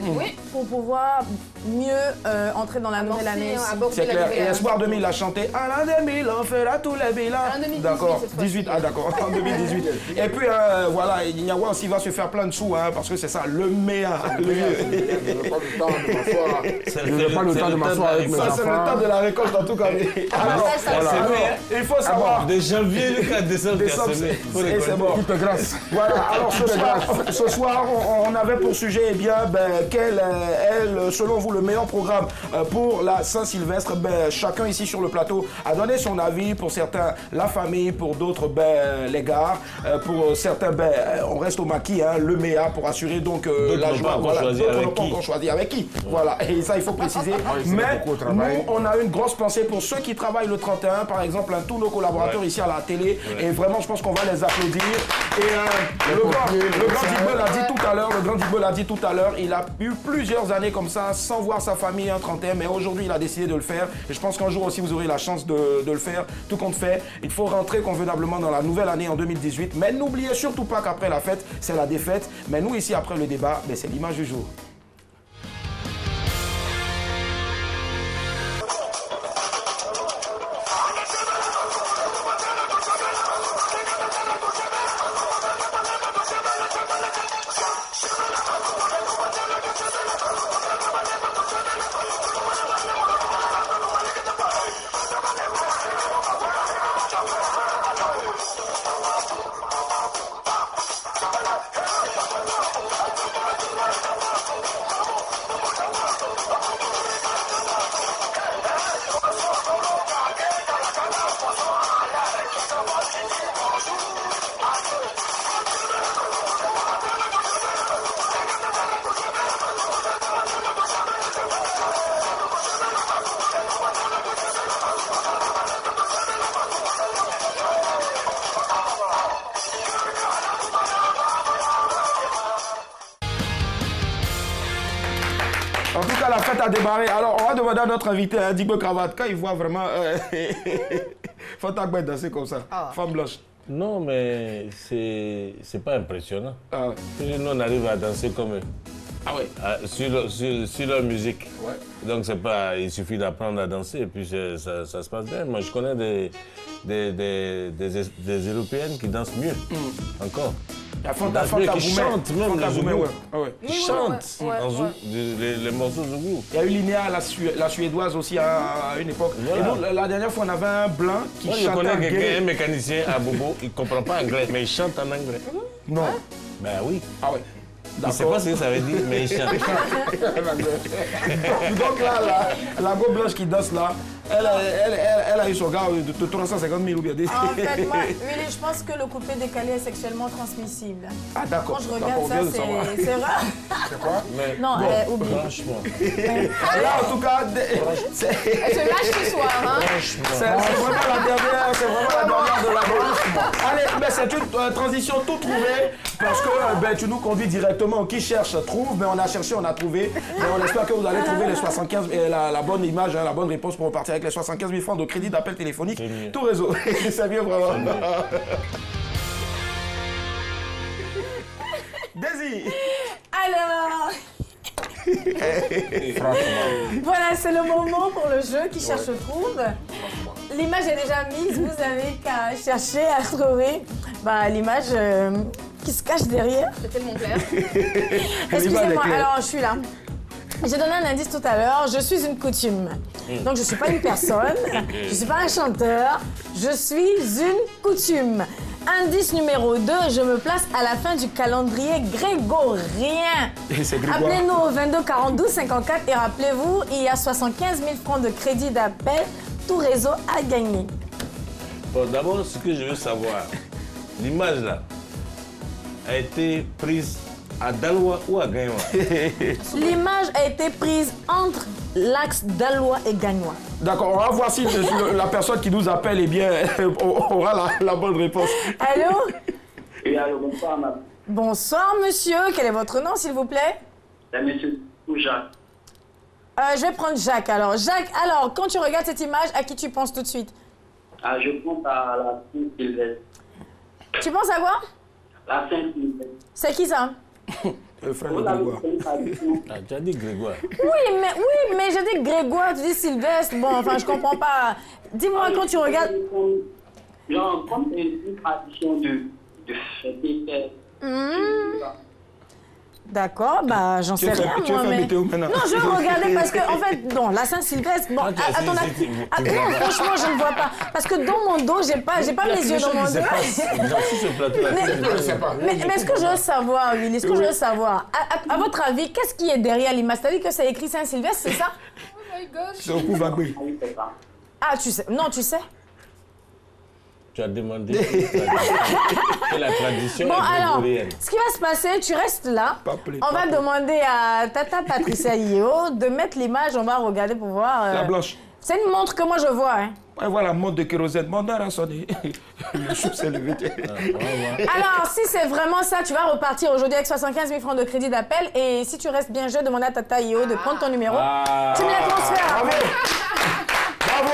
Speaker 2: pour pouvoir mieux entrer dans la nouvelle année.
Speaker 1: C'est clair. Et Espoir 2000 a chanté « À l'an 2000, on fera tous les bilans ». D'accord. 18, d'accord. En 2018. Et puis, voilà, Nyawa aussi va se faire plein de sous, parce que c'est ça, le meilleur.
Speaker 3: Je n'ai pas le temps de m'asseoir avec mes enfants.
Speaker 1: C'est le temps de la récolte en tout cas. Alors, il faut savoir.
Speaker 7: De janvier jusqu'à décembre,
Speaker 1: c'est bon.
Speaker 3: Tout est grâce.
Speaker 1: Voilà, alors ce soir, on avait pour sujet, quel est, selon vous, le meilleur programme pour la Saint-Sylvestre? Chacun ici sur le plateau a donné son avis. Pour certains, la famille, pour d'autres, les gars. Pour certains, on reste au maquis, le MEA pour assurer donc la joie. D'autres n'ont pas encore choisi avec qui. Voilà, et ça il faut préciser. Mais nous, on a une grosse pensée pour ceux qui travaillent le 31, par exemple, tous nos collaborateurs ici à la télé. Et vraiment, je pense qu'on va les applaudir. Et le grand Digbe l'a dit tout à l'heure, il a eu plusieurs années comme ça, sans voir sa famille un 31, mais aujourd'hui, il a décidé de le faire. Et je pense qu'un jour aussi, vous aurez la chance de le faire. Tout compte fait, il faut rentrer convenablement dans la nouvelle année en 2018. Mais n'oubliez surtout pas qu'après la fête, c'est la défaite. Mais nous, ici, après le débat, c'est l'image du jour. cas, la fête a démarré. Alors, on va demander à notre invité, Dibo Cravate, quand il voit vraiment Fanta Gbé danser comme ça, femme blanche.
Speaker 7: Non, mais c'est pas impressionnant. Ah ouais. Nous, on arrive à danser comme eux.
Speaker 1: Ah ouais.
Speaker 7: Sur leur musique.
Speaker 1: Ouais.
Speaker 7: Donc, c'est pas, il suffit d'apprendre à danser et puis ça se passe bien. Moi, je connais des Européennes qui dansent mieux encore. Qui chantent même le zougou. Qui chantent les morceaux zougou.
Speaker 1: Il y a eu Linéa, la suédoise aussi à une époque. Voilà. Et nous, la dernière fois, on avait un blanc qui chantait.
Speaker 7: Moi, je connais un mécanicien à Bobo, il ne comprend pas anglais, mais il chante en anglais.
Speaker 1: Non.
Speaker 7: Ben oui.
Speaker 1: Ah ouais.
Speaker 7: Je ne sais pas ce que ça veut dire, mais il chante.
Speaker 1: Donc là, la go blanche qui danse là, elle a eu son gars de 350 000 ou bien des...
Speaker 2: En fait, moi, Willy, je pense que le coupé décalé est sexuellement transmissible.
Speaker 1: Ah d'accord.
Speaker 2: Quand je regarde ça, c'est vrai.
Speaker 1: C'est quoi?
Speaker 2: Non, oublie.
Speaker 7: Franchement.
Speaker 1: Là, en tout cas...
Speaker 4: Elle se lâche ce soir, hein?
Speaker 1: C'est vraiment la dernière de la blanche. Allez, mais c'est une transition tout trouvée, parce que tu nous conduis directement. Qui cherche, trouve, mais on a cherché, on a trouvé. Mais on espère que vous allez trouver les 75 et la bonne image, la bonne réponse pour repartir avec les 75 000 francs de crédit d'appel téléphonique. Tout réseau. C'est bien vraiment. Daisy.
Speaker 2: Alors. Voilà, c'est le moment pour le jeu qui cherche trouve. L'image est déjà mise, vous avez qu'à chercher à trouver l'image qui se cache derrière.
Speaker 4: C'est tellement clair.
Speaker 2: Excusez-moi, alors je suis là. J'ai donné un indice tout à l'heure, je suis une coutume. Donc je ne suis pas une personne, je ne suis pas un chanteur, je suis une coutume. Indice numéro 2, je me place à la fin du calendrier grégorien. Appelez-nous au 22 42 54 et rappelez-vous, il y a 75 000 francs de crédit d'appel, tout réseau à gagner.
Speaker 7: Bon, d'abord, ce que je veux savoir, l'image là a été prise à Daloa ou à Gagnoa?
Speaker 2: L'image a été prise entre l'axe Daloa et Gagnoa.
Speaker 1: D'accord, on va voir si la personne qui nous appelle aura la bonne réponse.
Speaker 2: Allô?
Speaker 11: Oui, allô, bonsoir, madame.
Speaker 2: Bonsoir, monsieur. Quel est votre nom, s'il vous plaît?
Speaker 11: C'est monsieur Jacques.
Speaker 2: Je vais prendre Jacques, alors. Jacques, alors, quand tu regardes cette image, à qui tu penses tout de suite?
Speaker 11: Ah, je pense à la Saint-Sylvestre.
Speaker 2: Tu penses à quoi?
Speaker 11: La Saint-Sylvestre.
Speaker 2: C'est qui ça?
Speaker 1: Le frère de Grégoire.
Speaker 7: Ah, tu as dit Grégoire.
Speaker 2: Oui, mais j'ai dit Grégoire, tu dis Sylvestre. Bon, enfin, je comprends pas. Dis-moi quand tu regardes...
Speaker 11: Genre, comme une tradition de fêter.
Speaker 2: D'accord, j'en sais rien, moi, mais... Non, je vais regarder parce que, en fait, non, la Saint-Sylvestre, bon, non, franchement, je ne vois pas. Parce que dans mon dos, j'ai pas mes yeux dans mon dos. Mais ce que je veux savoir, Willy, ce que je veux savoir, à votre avis, qu'est-ce qui est derrière l'image? C'est-à-dire que c'est écrit Saint-Sylvestre, c'est ça?
Speaker 4: Oh my gosh.
Speaker 1: C'est au coup vagué.
Speaker 2: Ah, tu sais. Non, tu sais.
Speaker 7: Tu as demandé que la tradition est grégorienne.
Speaker 2: Ce qui va se passer, tu restes là. On va demander à Tata Patricia Yeo de mettre l'image. On va regarder pour voir.
Speaker 1: La blanche.
Speaker 2: C'est une montre que moi je vois. Hein.
Speaker 1: Ouais, voilà, montre de kérosène. Mon heure a sonné. Le chou s'est levé.
Speaker 2: Alors, si c'est vraiment ça, tu vas repartir aujourd'hui avec 75 000 francs de crédit d'appel. Et si tu restes bien, je vais demander à Tata Yeo de prendre ton numéro. Tu me la transfères.
Speaker 1: Bravo.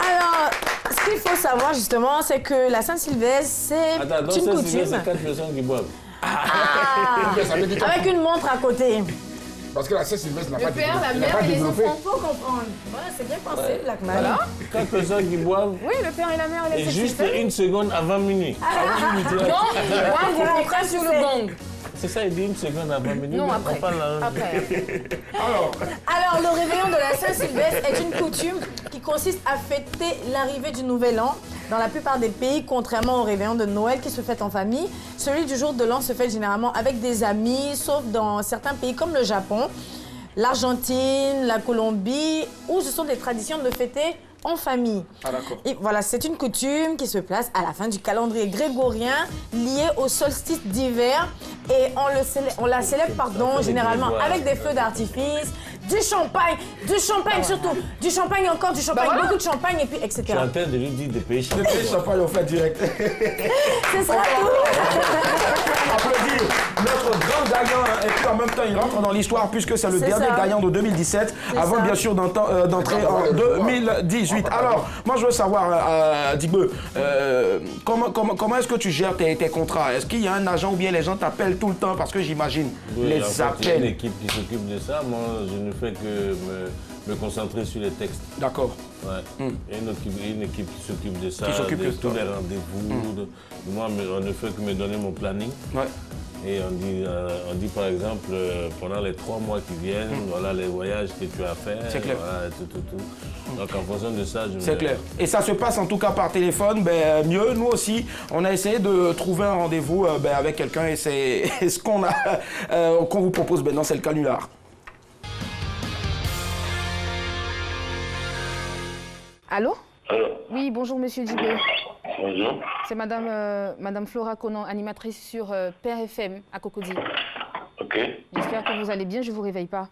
Speaker 2: Alors, ce qu'il faut savoir justement, c'est que la Saint-Sylvestre, c'est une coutume.
Speaker 7: C'est 4 personnes qui boivent.
Speaker 2: Avec une montre à côté.
Speaker 3: Parce que la Saint-Sylvestre n'a pas développé.
Speaker 4: Le père, la mère et les enfants,
Speaker 2: il faut comprendre. Voilà, c'est bien pensé, Blackman.
Speaker 4: Voilà.
Speaker 7: 4 personnes qui boivent.
Speaker 4: Oui, le père et la mère et les
Speaker 7: Et juste une seconde avant minuit.
Speaker 4: Non, il prend sur le gong.
Speaker 7: C'est ça, il dit une seconde avant minuit.
Speaker 4: Non, après.
Speaker 2: Alors, le réveillon de la Saint-Sylvestre est une coutume qui consiste à fêter l'arrivée du Nouvel An. Dans la plupart des pays, contrairement au réveillon de Noël qui se fête en famille, celui du jour de l'an se fête généralement avec des amis, sauf dans certains pays comme le Japon, l'Argentine, la Colombie, où ce sont des traditions de fêter en famille.
Speaker 1: Ah, d'accord.
Speaker 2: Et voilà, c'est une coutume qui se place à la fin du calendrier grégorien liée au solstice d'hiver et on la célèbre généralement avec des feux d'artifice, du champagne surtout, du champagne encore, du champagne, beaucoup de champagne et puis etc.
Speaker 7: Je suis en train de lui dire des pays
Speaker 1: champagne. Des pays champagne, on fait direct.
Speaker 2: C'est ça tout.
Speaker 1: Applaudir notre grand gagnant et puis en même temps il rentre dans l'histoire puisque c'est le dernier gagnant de 2017 avant bien sûr d'entrer en 2018. Alors, moi je veux savoir, Digbe, comment est-ce que tu gères tes contrats? Est-ce qu'il y a un agent ou bien les gens t'appellent tout le temps parce que j'imagine les appels?
Speaker 7: Il y a une équipe qui s'occupe de ça. Moi, je ne fais que me concentrer sur les textes.
Speaker 1: D'accord.
Speaker 7: Ouais. Il y a une équipe qui s'occupe de ça, de tous les rendez-vous. Moi, on ne fait que me donner mon planning. Ouais. Et on dit par exemple, pendant les 3 mois qui viennent, voilà les voyages que tu as fait.
Speaker 1: C'est clair.
Speaker 7: Voilà, tout. Donc en fonction de ça,
Speaker 1: c'est clair. Et ça se passe en tout cas par téléphone, mieux. Nous aussi, on a essayé de trouver un rendez-vous avec quelqu'un et c'est ce qu'on vous propose maintenant, c'est le canular.
Speaker 4: Allô?
Speaker 10: Allô?
Speaker 4: Oui, bonjour Monsieur Djibé.
Speaker 10: Bonjour.
Speaker 4: C'est Madame Flora Conan, animatrice sur Père FM à Cocody.
Speaker 10: Ok.
Speaker 4: J'espère que vous allez bien, je ne vous réveille pas.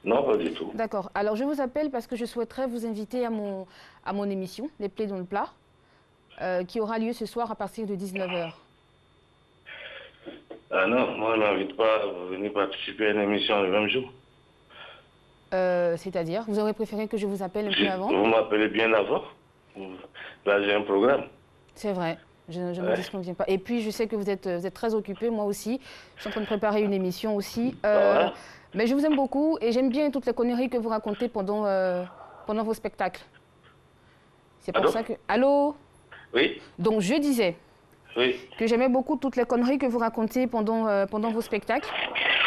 Speaker 10: Non, pas du tout.
Speaker 4: D'accord. Alors je vous appelle parce que je souhaiterais vous inviter à mon émission, Les Plaies dans le plat, qui aura lieu ce soir à partir de 19h.
Speaker 10: Ah non, moi je n'invite pas à venir participer à une émission le même jour.
Speaker 4: C'est-à-dire, vous aurez préféré que je vous appelle un peu avant?
Speaker 10: Vous m'appelez bien avant. Là, j'ai un programme.
Speaker 4: C'est vrai, je ne me disconviens pas. Et puis, je sais que vous êtes très occupé, moi aussi. Je suis en train de préparer une émission aussi. Mais je vous aime beaucoup et j'aime bien toutes les conneries que vous racontez pendant vos spectacles. C'est pour ça que... Allô?
Speaker 10: Oui.
Speaker 4: Donc, je disais que j'aimais beaucoup toutes les conneries que vous racontez pendant vos spectacles.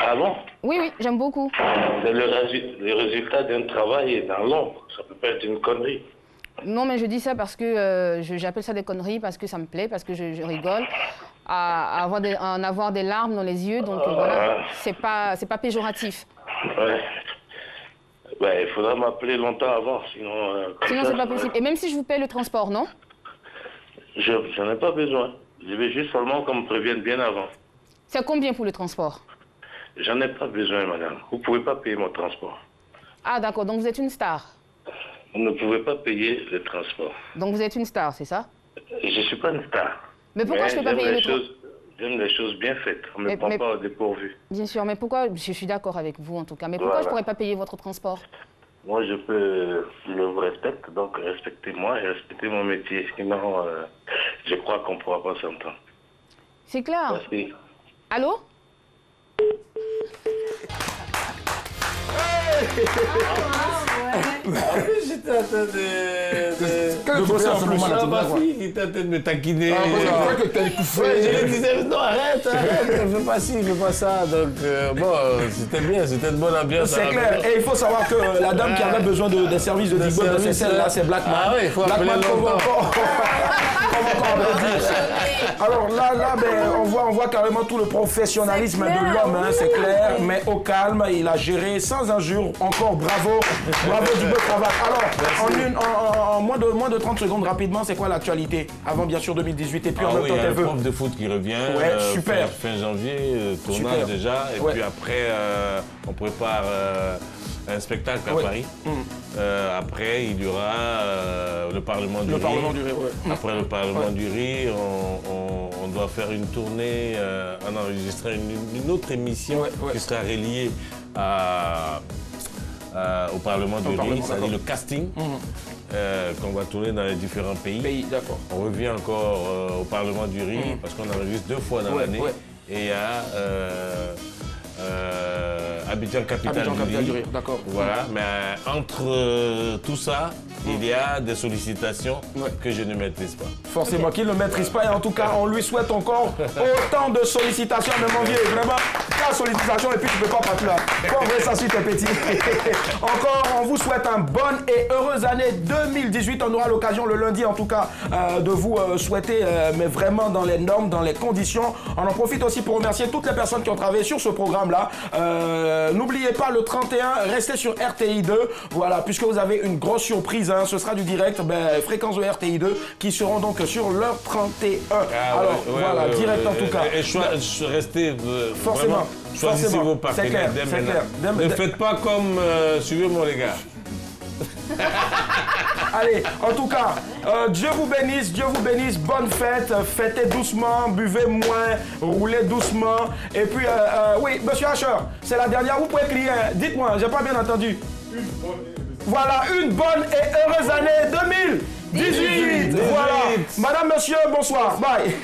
Speaker 10: Ah bon?
Speaker 4: Oui, j'aime beaucoup.
Speaker 10: C'est le résultat d'un travail dans l'ombre. Ça peut pas être une connerie.
Speaker 4: Non, mais je dis ça parce que j'appelle ça des conneries, parce que ça me plaît, parce que je rigole, en avoir des larmes dans les yeux, donc voilà, c'est pas péjoratif.
Speaker 10: Ouais. Il faudra m'appeler longtemps avant, sinon...
Speaker 4: Sinon, c'est pas possible. Et même si je vous paie le transport, non?
Speaker 10: Je n'en ai pas besoin. Je vais juste seulement qu'on me prévienne bien avant.
Speaker 4: C'est combien pour le transport?
Speaker 10: J'en ai pas besoin, madame. Vous ne pouvez pas payer mon transport.
Speaker 4: Ah, d'accord. Donc, vous êtes une star?
Speaker 10: Vous ne pouvez pas payer le transport.
Speaker 4: Donc, vous êtes une star, c'est ça?
Speaker 10: Je ne suis pas une star.
Speaker 4: Mais pourquoi je ne peux pas payer le transport?
Speaker 10: J'aime les choses bien faites. On ne me prend pas au dépourvu.
Speaker 4: Bien sûr, mais pourquoi... Je suis d'accord avec vous, en tout cas. Mais pourquoi je ne pourrais pas payer votre transport?
Speaker 10: Moi, je vous respecte, donc respectez-moi et respectez mon métier. Sinon, je crois qu'on ne pourra pas s'entendre.
Speaker 4: C'est clair.
Speaker 10: Merci.
Speaker 4: Allô?
Speaker 7: J'étais en train de
Speaker 1: bosser en plus.
Speaker 7: Ma fille qui était en train de me taquiner.
Speaker 1: Je
Speaker 7: lui disais, non, arrête, fais pas ci, fais pas ça. Donc, c'était bien, c'était une bonne ambiance.
Speaker 1: C'est clair. Et il faut savoir que la dame qui avait besoin des services de Digbe, c'est celle-là, c'est Blackman.
Speaker 7: Ah oui, il faut appeler longtemps.
Speaker 1: Alors là, on voit carrément tout le professionnalisme de l'homme, c'est clair, mais au calme, il a géré sans injure. Encore bravo Digbe Cravate. Alors, en moins de 30 secondes, rapidement, c'est quoi l'actualité? Avant bien sûr 2018 et puis en même temps,
Speaker 7: il y a le prof de foot qui revient.
Speaker 1: Super.
Speaker 7: Fin janvier, tournage déjà, et puis après, on prépare un spectacle à Paris. Après, il y aura le Parlement du Riz. Après le Parlement du Riz, on doit faire une tournée, en enregistrant une autre émission qui sera reliée au Parlement du Riz, c'est-à-dire le casting. Qu'on va tourner dans les différents pays. On revient encore au Parlement du Riz parce qu'on enregistre 2 fois dans l'année. Et il y a Abidjan, capitale du Riz. Voilà, mais entre tout ça, il y a des sollicitations que je ne maîtrise pas.
Speaker 1: Forcément qu'il ne maîtrise pas et en tout cas, on lui souhaite encore autant de sollicitations, mais mon vieux, vraiment, la sollicitation et puis tu ne peux pas partir là. Pauvre, ça suit tes petits. Encore, on vous souhaite une bonne et heureuse année 2018. On aura l'occasion le lundi en tout cas de vous souhaiter, mais vraiment dans les normes, dans les conditions. On en profite aussi pour remercier toutes les personnes qui ont travaillé sur ce programme-là. N'oubliez pas le 31, restez sur RTI2, voilà, puisque vous avez une grosse surprise, ce sera du direct, fréquence de RTI2, qui seront donc sur l'heure 31. Alors, voilà, direct en tout cas.
Speaker 7: Et restez
Speaker 1: forcément.
Speaker 7: Choisissez vos partenaires dès maintenant. Ne faites pas comme suivez mon regard.
Speaker 1: Allez, en tout cas, Dieu vous bénisse, bonne fête, fêtez doucement, buvez moins, roulez doucement. Et puis, oui, monsieur Asher, c'est la dernière, vous pouvez crier, dites-moi, j'ai pas bien entendu. Voilà, une bonne et heureuse année 2018. Voilà, madame, monsieur, bonsoir, bye.